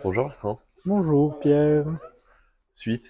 Bonjour Bertrand. Bonjour Pierre. Suite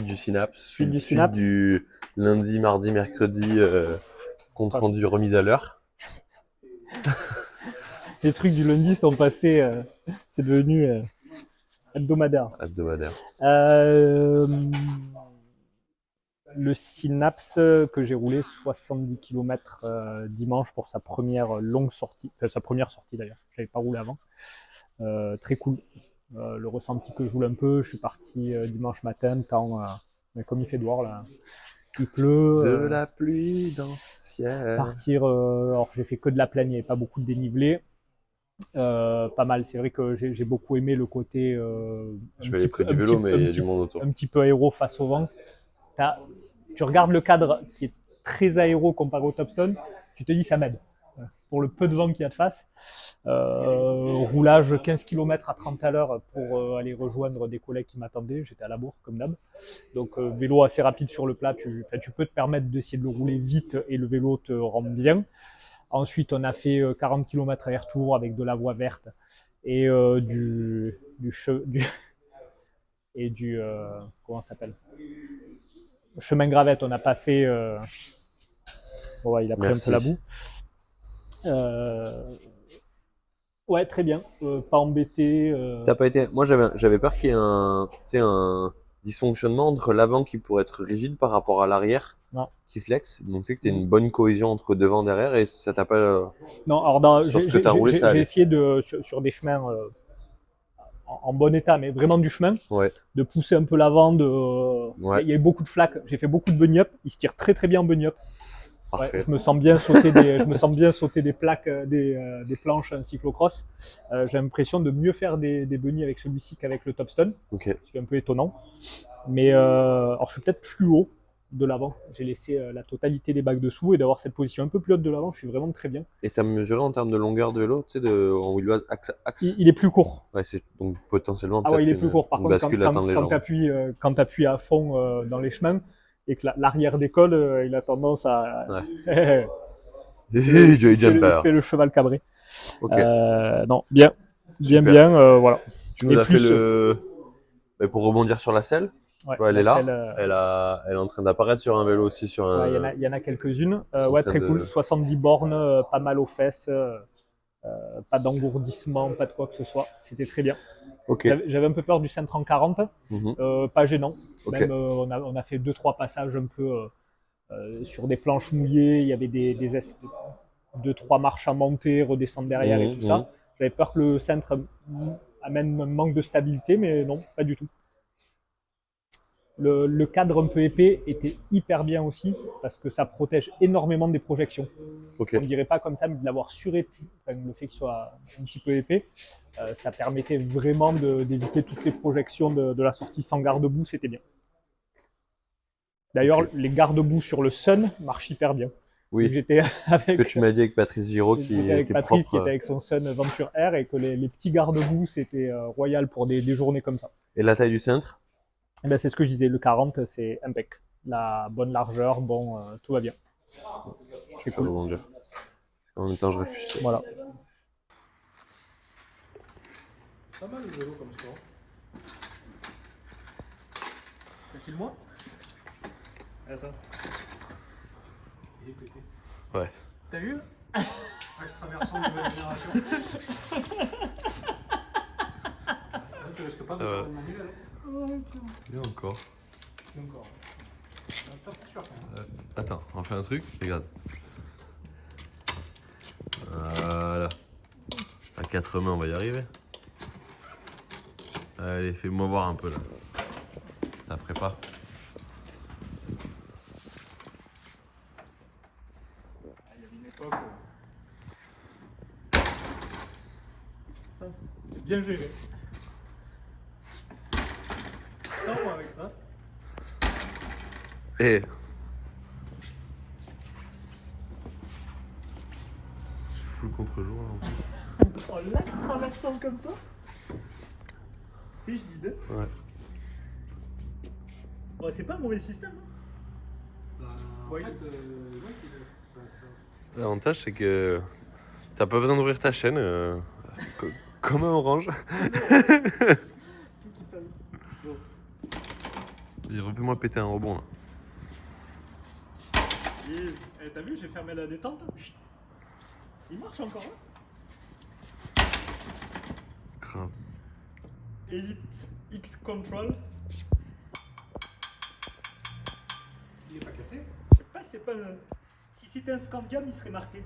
du Synapse, Suite du suite Synapse. du lundi, mardi, mercredi, compte Enfin, rendu remise à l'heure, les trucs du lundi sont passés, c'est devenu hebdomadaire. hebdomadaire. Euh, le Synapse que j'ai roulé 70 km dimanche pour sa première longue sortie, enfin, sa première sortie d'ailleurs, je n'avais pas roulé avant. Très cool. Le ressenti que je roule un peu, je suis parti dimanche matin, mais comme il fait dehors là, il pleut. De la pluie dans ce ciel. Partir, alors j'ai fait que de la plaine, il n'y avait pas beaucoup de dénivelé. Pas mal. C'est vrai que j'ai beaucoup aimé le côté Je vais aller près du vélo, mais il y a du monde autour. un petit peu aéro face au vent. Tu regardes le cadre qui est très aéro comparé au Topstone, tu te dis ça m'aide. Pour le peu de vent qu'il y a de face. Roulage 15 km à 30 à l'heure pour aller rejoindre des collègues qui m'attendaient. J'étais à la bourre comme d'hab. Donc vélo assez rapide sur le plat. Tu peux te permettre d'essayer de le rouler vite et le vélo te rend bien. Ensuite, on a fait 40 km aller-retour avec de la voie verte et et du comment ça s'appelle, chemin gravette. On n'a pas fait. Ouais, il a pris un peu la Merci. boue. Ouais, très bien. Pas embêté. T'as pas été. Moi, j'avais peur qu'il y ait un dysfonctionnement entre l'avant qui pourrait être rigide par rapport à l'arrière Non. qui flex. Donc, tu sais que t'as une bonne cohésion entre devant et derrière et ça t'a pas. Non. Alors, Sur ce que t'as roulé, ça j'ai allait. essayé sur des chemins en bon état, mais vraiment du chemin, Ouais, de pousser un peu l'avant. ouais, Il y a eu beaucoup de flaques. J'ai fait beaucoup de bunny up. Il se tire très très bien en bunny up. Ouais, parfait. je me sens bien sauter des plaques, des planches en cyclocross. J'ai l'impression de mieux faire des bunnies avec celui-ci qu'avec le Topstone, Ok. ce qui est un peu étonnant. Mais alors je suis peut-être plus haut de l'avant. J'ai laissé la totalité des bacs dessous et d'avoir cette position un peu plus haute de l'avant, je suis vraiment très bien. Et t'as mesuré en termes de longueur de vélo, tu sais, en wheelbase axe. Il est plus court. Ouais, c'est donc potentiellement Ah ouais, il peut-être est plus court. Par une contre, bascule à temps de quand légende. tu appuies à fond dans les chemins et que l'arrière décolle, il a tendance à Ouais. Joey il Jumper. fait le cheval cabré. Ok, Non, bien, bien, super. bien, voilà. Tu Et nous as fait plus, le. Mais pour rebondir sur la selle, tu ouais, vois, elle est la là. selle, Elle est en train d'apparaître sur un vélo aussi, sur ouais, un. il y en a quelques-unes. Ils sont en Ouais, train très cool. de. 70 bornes, pas mal aux fesses, pas d'engourdissement, pas de quoi que ce soit. C'était très bien. Ok. J'avais un peu peur du centre en 40, Mhm. pas gênant. Ok. Même, on a fait 2-3 passages un peu sur des planches mouillées. Il y avait deux, trois marches à monter, redescendre derrière et Mhm, tout mhm. ça. J'avais peur que le centre amène un manque de stabilité, mais non, pas du tout. Le cadre un peu épais était hyper bien aussi parce que ça protège énormément des projections. Ok. On ne dirait pas comme ça, mais de l'avoir surépais, enfin, le fait qu'il soit un petit peu épais, ça permettait vraiment d'éviter toutes les projections de la sortie sans garde-boue, c'était bien. D'ailleurs, Ok. les garde-boue sur le Sun marchent hyper bien. Vu que Oui. Que tu m'as dit avec Patrice Giraud qui j'étais avec était Patrice propre. qui était avec son Sun Venture Air et que les petits garde-boue c'était royal pour des journées comme ça. Et la taille du cintre? Et ben, c'est ce que je disais, le 40 c'est impec. La bonne largeur, bon, tout va bien. C'est Ça veut cool. bon dire. En même temps, je réfléchis. Voilà. Pas mal le vélo comme sport. Ça file moi. Attends. C'est répété. Ouais. T'as vu Extraversion de nouvelle génération. Là, tu risques pas de faire ton manuel. Et encore. Et encore. Pas sûr quand même. Attends, on fait un truc. Regarde. Voilà. À quatre mains, on va y arriver. Allez, fais-moi voir un peu là. Ça ferait pas. Il y avait une époque ça, c'est bien géré. Pas moi avec ça. Eh, je suis full contre-jour là en plus. Oh, l'extraversant comme ça. Si, je dis deux. Ouais. Bon, c'est pas un mauvais système. Hein. En Ouais. fait, le mec, il a. L'avantage, c'est que t'as pas besoin d'ouvrir ta chaîne. Comme un orange. Refais-moi péter un rebond là. T'as vu, j'ai fermé la détente. Il marche encore, hein. Grave. Elite X Control. Il est pas cassé? Je sais pas, c'est pas. Si c'était un Scandium, il serait marqué.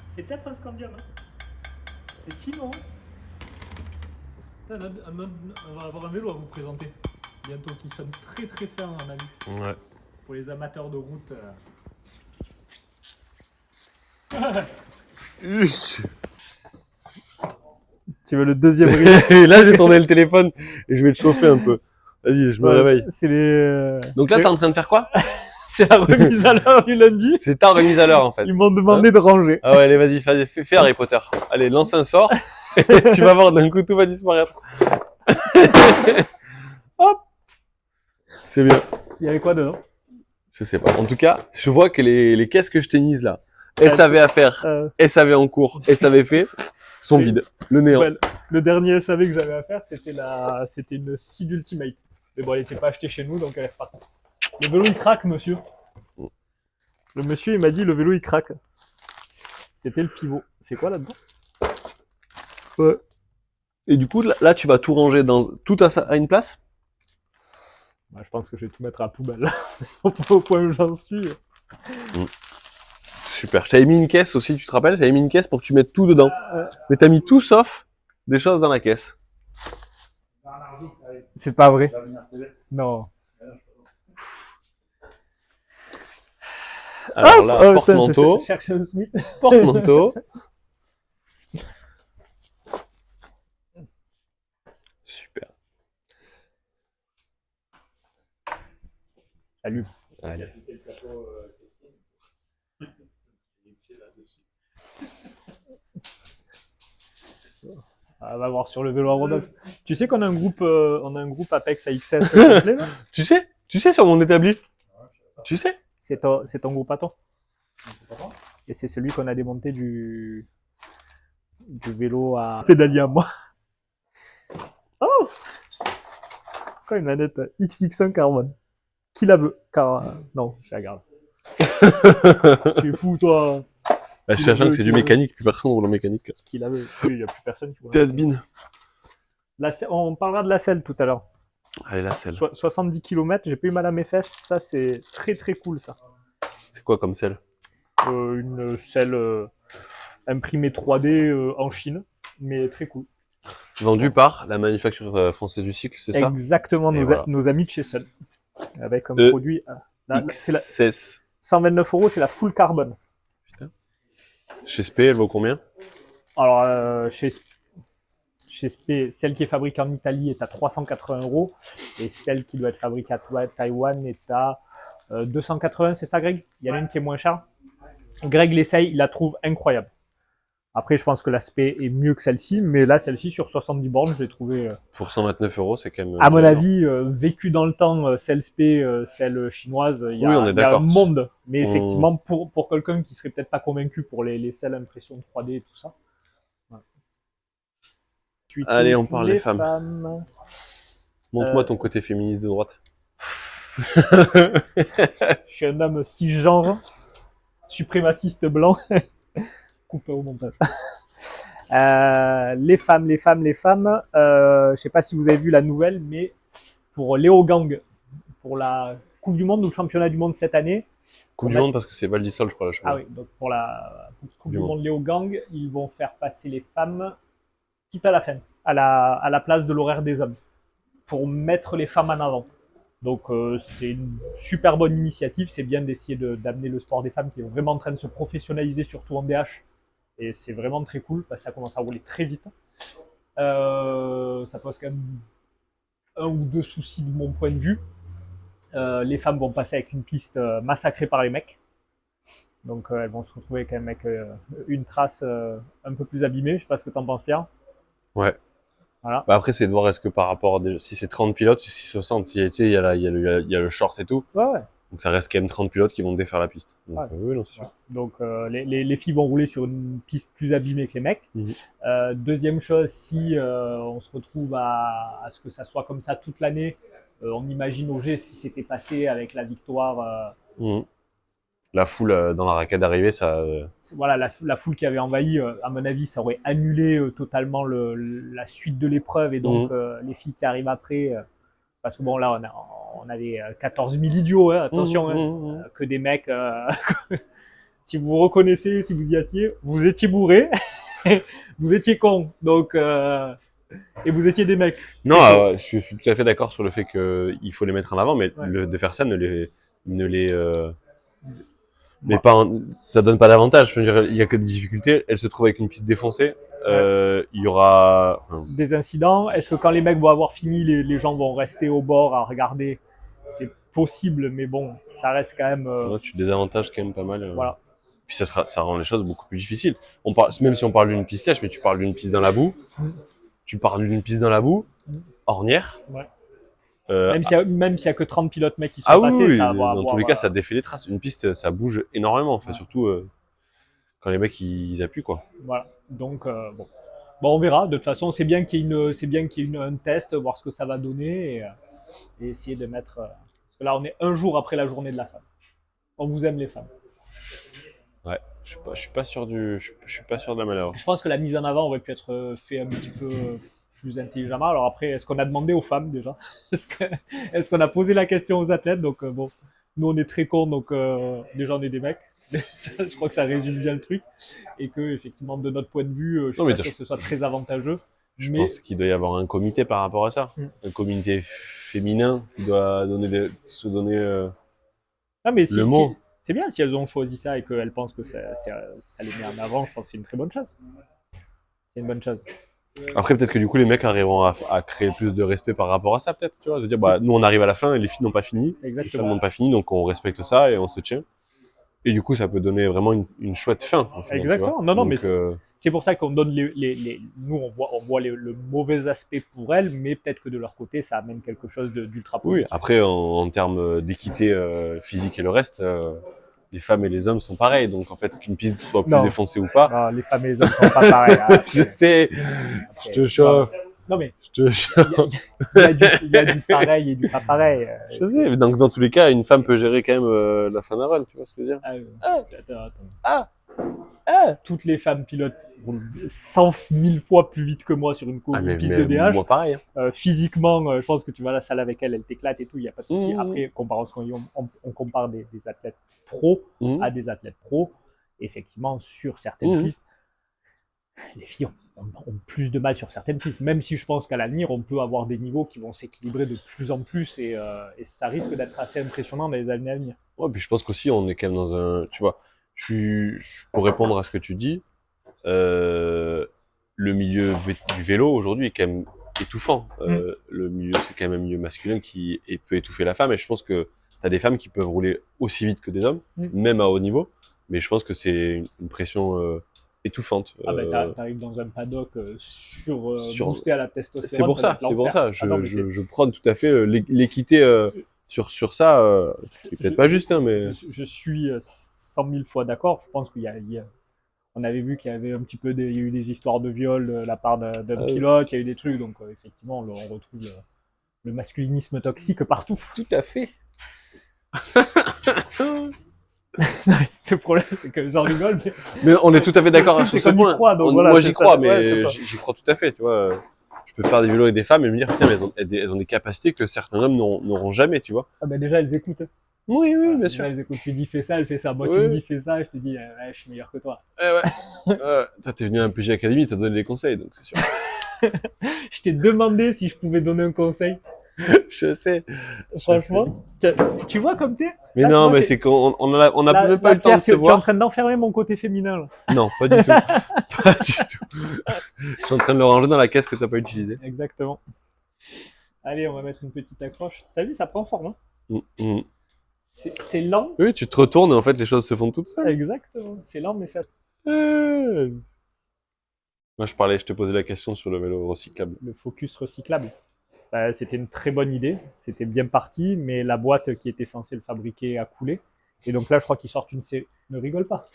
C'est peut-être un Scandium, hein. C'est finon, hein. Putain, on va avoir un vélo à vous présenter bientôt qui sonne très très fin en alu. Ouais. Pour les amateurs de route. Tu veux le deuxième Et là, j'ai tourné le téléphone et je vais te chauffer un peu. Vas-y, je me réveille. C'est les. Donc là, t'es en train de faire quoi? C'est la remise à l'heure du lundi. C'est ta remise à l'heure en fait. Ils m'ont demandé de ranger. Ah ouais, allez, vas-y, fais Harry Potter. Allez, lance un sort. Tu vas voir, d'un coup, tout va disparaître. Hop. C'est bien. Il y avait quoi dedans? Je sais pas. En tout cas, je vois que les caisses que je t'ai mises là, SAV à faire, SAV en cours, SAV fait, sont Oui. vides. Le néant. Ouais, le dernier SAV que j'avais à faire, c'était une Seed Ultimate. Mais bon, elle n'était pas achetée chez nous, donc elle est repartie. Le vélo, il craque, monsieur. Le monsieur, il m'a dit, le vélo, il craque. C'était le pivot. C'est quoi là-dedans? Ouais. Et du coup, là, tu vas tout ranger tout à une place? Bah, je pense que je vais tout mettre à la poubelle. Au point où j'en suis. Super. Je t'avais mis une caisse aussi, tu te rappelles? J'avais mis une caisse pour que tu mettes tout dedans. Mais t'as mis tout sauf des choses dans la caisse. C'est pas vrai. Non. Alors là, Oh, porte-manteau. je cherche un Smith. Porte-manteau. Super. Salut. Allez. On va voir sur le vélo à Rodox. Tu sais qu'on a un groupe Apex AXS complet, là? Tu sais sur mon établi? Tu sais? C'est ton groupe à toi. Et c'est celui qu'on a démonté du vélo à pédalier à moi. Oh! Quoi, une manette XX1 carbone. Qui la veut? Non, je la garde. Tu es fou, toi. Bah, sachant que c'est du mécanique, plus personne roule en mécanique. Qui la veut? Oui, il n'y a plus personne qui voit. T'es has-been. On parlera de la selle tout à l'heure. Allez, la selle. 70 km, j'ai pas eu mal à mes fesses. Ça, c'est très très cool, ça. C'est quoi comme selle? Une selle imprimée 3D en Chine, mais très cool. Vendu par la manufacture française du cycle, c'est ça? Exactement, Et voilà. nos amis de chez Sun. Avec un produit. C'est la XS. 129 €, c'est la full carbone. Chez SP, elle vaut combien? Alors, chez SP, celle qui est fabriquée en Italie est à 380 € et celle qui doit être fabriquée à Taïwan est à 280, c'est ça, Greg? Il y en a une qui est moins chère. Greg l'essaye, il la trouve incroyable. Après, je pense que l'aspect est mieux que celle-ci, mais là, celle-ci, sur 70 bornes, je l'ai trouvée... Pour 129 €, c'est quand même... à mon avis, vécu dans le temps, celle SP, celle chinoise, il y Oui, on est a un d'accord. monde. Mais effectivement, pour quelqu'un qui serait peut-être pas convaincu pour les selles impression 3D et tout ça. Voilà. Allez, on parle des femmes. Montre-moi ton côté féministe de droite. Je suis un homme cisgenre, suprémaciste blanc. Coupé au montage. Les femmes. Je sais pas si vous avez vu la nouvelle, mais pour Léo Gang, pour la Coupe du Monde ou le Championnat du Monde cette année. Coupe du Monde parce que c'est Val d'Isole, je crois, la championnat. Ah oui, donc pour la Coupe du Monde Léo Gang, ils vont faire passer les femmes quitte à la fin, à la place de l'horaire des hommes, pour mettre les femmes en avant. Donc c'est une super bonne initiative, c'est bien d'essayer d'amener le sport des femmes qui est vraiment en train de se professionnaliser, surtout en DH. Et c'est vraiment très cool, parce que ça commence à rouler très vite. Ça pose quand même un ou deux soucis de mon point de vue. Les femmes vont passer avec une piste massacrée par les mecs. Donc elles vont se retrouver quand même avec une trace un peu plus abîmée. Je sais pas ce que t'en penses, Pierre. Ouais. Voilà. Bah après, c'est de voir est-ce que par rapport à si c'est 30 pilotes, si c'est 60, il y a le short et tout. Ouais. Donc ça reste quand même 30 pilotes qui vont défaire la piste. Donc, Ouais. oui, non, c'est sûr. Ouais. Donc les filles vont rouler sur une piste plus abîmée que les mecs. Deuxième chose, si on se retrouve à ce que ça soit comme ça toute l'année, on imagine au G ce qui s'était passé avec la victoire. La foule dans la raquette d'arrivée, ça. Voilà, la foule qui avait envahi, à mon avis, ça aurait annulé totalement la suite de l'épreuve et donc les filles qui arrivent après. Parce que bon, là, on avait 14 000 idiots, hein, attention, que des mecs. Si vous reconnaissez, si vous y étiez, vous étiez bourrés, vous étiez cons, donc et vous étiez des mecs. Non, je suis tout à fait d'accord sur le fait qu'il faut les mettre en avant, mais de faire ça mais pas, ça donne pas d'avantage. Je veux dire, il y a que des difficultés. Elle se trouve avec une piste défoncée. Il y aura des incidents. Est-ce que quand les mecs vont avoir fini, les gens vont rester au bord à regarder? C'est possible, mais bon, ça reste quand même. Tu désavantages quand même pas mal. Voilà. Puis ça rend les choses beaucoup plus difficiles. Même si on parle d'une piste sèche, mais tu parles d'une piste dans la boue. Tu parles d'une piste dans la boue, ornière. Ouais. Même s'il y a que 30 pilotes mecs qui sont passés, oui, ça va dans tous les cas, ça défait les traces. Une piste, ça bouge énormément. Enfin, surtout quand les mecs ils appuient, quoi. Voilà. Donc bon, on verra. De toute façon, c'est bien qu'il y ait un test, voir ce que ça va donner et essayer de mettre. Parce que là, on est un jour après la journée de la femme. On vous aime les femmes. Ouais. Je suis pas sûr de la malheur. Je pense que la mise en avant aurait pu être fait un petit peu plus intelligemment. Alors après, est-ce qu'on a demandé aux femmes déjà? Est-ce qu'on a posé la question aux athlètes? Donc bon, nous on est très cons, donc déjà on est des mecs. Je crois que ça résume bien le truc. Et que effectivement, de notre point de vue, je suis pas sûr que ce soit très avantageux. Je pense qu'il doit y avoir un comité par rapport à ça. Un comité féminin qui doit se donner le mot. C'est bien si elles ont choisi ça et qu'elles pensent que ça les met en avant. Je pense que c'est une très bonne chose. C'est une bonne chose. Après, peut-être que du coup, les mecs arriveront à créer plus de respect par rapport à ça, peut-être, tu vois. De dire, bah, nous, on arrive à la fin et les filles n'ont pas fini. Exactement. Les femmes n'ont pas fini, donc on respecte ça et on se tient. Et du coup, ça peut donner vraiment une chouette fin. Final, exactement. Non, mais c'est pour ça qu'on donne nous, on voit le mauvais aspect pour elles, mais peut-être que de leur côté, ça amène quelque chose d'ultra positif. Oui, après, en termes d'équité physique et le reste, les femmes et les hommes sont pareils. Donc, en fait, qu'une piste soit plus défoncée ou pas. Non, les femmes et les hommes sont pas pareils. Hein. Je sais, je te chauffe. Non, mais je te chauffe. Il y a du pareil et du pas pareil. Je sais, mais dans tous les cas, une femme peut gérer quand même la fin d'un run, tu vois ce que je veux dire? Attends. Toutes les femmes pilotent roulent 100 000 fois plus vite que moi sur une piste de DH. Moi, pareil. Physiquement, je pense que tu vas à la salle avec elle t'éclate et tout, il n'y a pas de souci. Après, on compare des athlètes pros à des athlètes pros. Effectivement, sur certaines pistes, les filles ont plus de mal sur certaines pistes. Même si je pense qu'à l'avenir, on peut avoir des niveaux qui vont s'équilibrer de plus en plus et ça risque d'être assez impressionnant dans les années à venir. Ouais, puis je pense qu'aussi, on est quand même dans un... Tu vois, pour répondre à ce que tu dis, le milieu du vélo aujourd'hui est quand même étouffant. Le milieu, c'est quand même un milieu masculin qui peut étouffer la femme. Et je pense que t'as des femmes qui peuvent rouler aussi vite que des hommes, même à haut niveau. Mais je pense que c'est une pression étouffante. T'arrives dans un paddock boosté à la testostérone. C'est pour ça. Je prône tout à fait l'équité sur ça. C'est peut-être pas juste, hein, mais... Je suis 100 000 fois d'accord. Je pense on avait vu qu'il y avait un petit peu il y a eu des histoires de viol de la part d'un pilote, il y a eu des trucs, donc effectivement, on retrouve le masculinisme toxique partout. Tout à fait. Le problème, c'est que j'en rigole, mais on est tout à fait d'accord sur ce point. Moi, j'y crois, mais j'y crois tout à fait, tu vois. Je peux faire des vélos avec des femmes et me dire, putain, mais elles ont des capacités que certains hommes n'auront jamais, tu vois. Ah ben déjà, elles écoutent. Oui, bien sûr. Elles écoutent. Tu dis, fais ça, elle fait ça. Moi, tu me dis, fais ça, je te dis, je suis meilleur que toi. Toi, t'es venu à un PG Academy, t'as donné des conseils, donc c'est sûr. Je t'ai demandé si je pouvais donner un conseil. Je sais. Franchement, tu vois comme t'es. Mais non, mais c'est qu'on a même pas eu le temps de se voir. Tu es en train d'enfermer mon côté féminin, là. Non, pas du tout. Pas du tout. Je suis en train de le ranger dans la caisse que t'as pas utilisée. Exactement. Allez, on va mettre une petite accroche. T'as vu, ça prend forme, hein. C'est lent. Oui, tu te retournes et en fait, les choses se font toutes seules. Exactement. C'est lent, mais ça... Moi, je te posais la question sur le vélo recyclable. Le focus recyclable. Bah, c'était une très bonne idée, c'était bien parti, mais la boîte qui était censée le fabriquer a coulé. Et donc là, je crois qu'ils sortent une série. Ne rigole pas.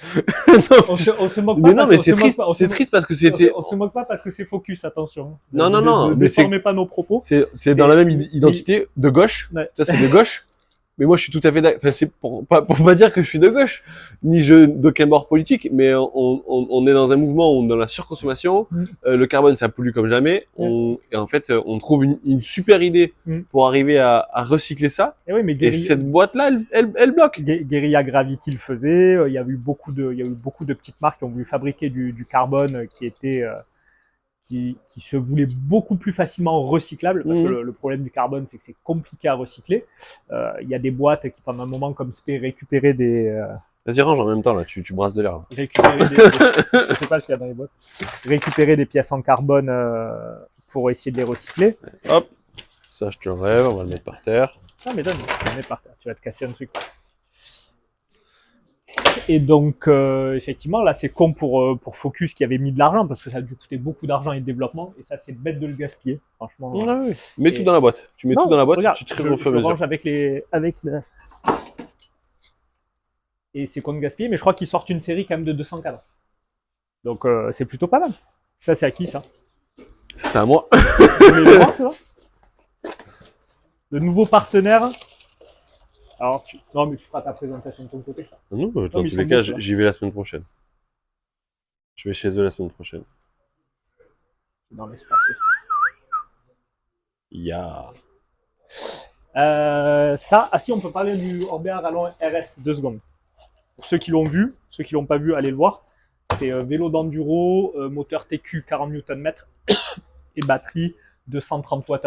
On se moque pas. Mais non, parce mais qu'on c'est se moque triste, pas, on se c'est moque- triste parce que c'était, on se moque pas parce que c'est focus, attention. Non, non, non, Ne mais c'est- déformez pas nos propos. c'est dans la même identité de gauche. Ouais. Ça, c'est de gauche. Mais moi, je suis tout à fait d'accord. Enfin, c'est pour pas dire que je suis de gauche, ni je d'aucun bord politique, mais on est dans un mouvement où on est dans la surconsommation. Mm. Le carbone, ça pollue comme jamais. Et en fait, on trouve une super idée Mm. pour arriver à recycler ça. Et oui, mais Et cette boîte-là, elle bloque. Guerilla Gravity le faisait. Il y a eu beaucoup de petites marques qui ont voulu fabriquer du carbone qui était qui se voulait beaucoup plus facilement recyclable, parce que le problème du carbone, c'est que c'est compliqué à recycler. Il y a des boîtes qui, pendant un moment, comme Spé, récupéraient des... Vas-y, range en même temps, là, tu brasses de l'air. Là. je sais pas ce qu'il y a dans les boîtes. Récupérer des pièces en carbone pour essayer de les recycler. Hop, ça, je te rêve, on va le mettre par terre. Non, mais donne, on le met par terre, tu vas te casser un truc. Et donc, effectivement, là, c'est con pour Focus qui avait mis de l'argent, parce que ça a dû coûter beaucoup d'argent et de développement, et ça, c'est bête de le gaspiller, franchement. Ah oui. Mets Et- tout dans la boîte. Tu mets Non, tout dans la boîte, regarde, tu trimes au fur et à je mesure. range avec le... Et c'est con de gaspiller, mais je crois qu'ils sortent une série quand même de 200 cadres. Donc, c'est plutôt pas mal. Ça, c'est à qui, ça? C'est à moi. Vous voulez le voir, ça va? Le nouveau partenaire. Alors, non, mais tu feras ta présentation de ton côté. Non, dans mais tous ils sont les cas, bons, ça. j'y vais la semaine prochaine. Je vais chez eux la semaine prochaine. Dans l'espace. Ya. Ça, si on peut parler du Orbea Rallon RS 2 secondes. Pour ceux qui l'ont vu, ceux qui l'ont pas vu, allez le voir. C'est vélo d'enduro, moteur TQ 40 Nm et batterie de 130 Wh.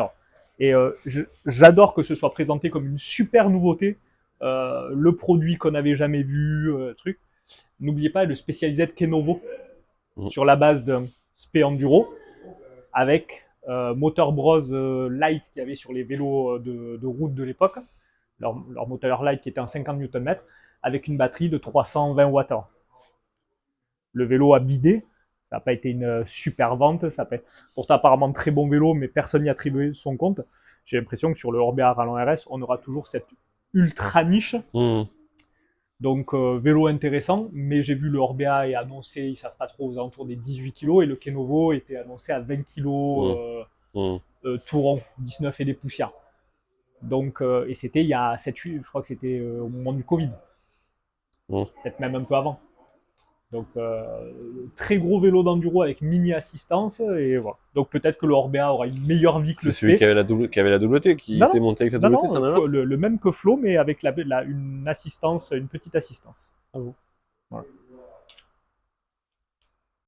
Et j'adore que ce soit présenté comme une super nouveauté, le produit qu'on n'avait jamais vu, truc. N'oubliez pas le spécialisé de Kenovo sur la base d'un Spé Enduro avec moteur Bros Light qu'il y avait sur les vélos de route de l'époque, leur moteur Light qui était en 50 Nm avec une batterie de 320 Wh. Le vélo a bidé, ça n'a pas été une super vente, pourtant apparemment très bon vélo, mais personne n'y a attribué son compte. J'ai l'impression que sur le Orbea Rallon RS, on aura toujours cette ultra niche. Donc vélo intéressant, mais j'ai vu le Orbea est annoncé, ils savent pas trop, aux alentours des 18 kg, et le Kenovo était annoncé à 20 kg tout rond, 19 et des poussières. Donc, et c'était il y a 7-8, je crois que c'était au moment du Covid. Peut-être même un peu avant. Donc, très gros vélo d'enduro avec mini assistance, et voilà. Donc peut-être que le Orbea aura une meilleure vie que le C'est celui Spé. qui avait la WT, qui Non, était non. monté avec la Non, WT, ça n'a non, le même que Flo, mais avec une assistance, une petite assistance. Ah bon. Voilà.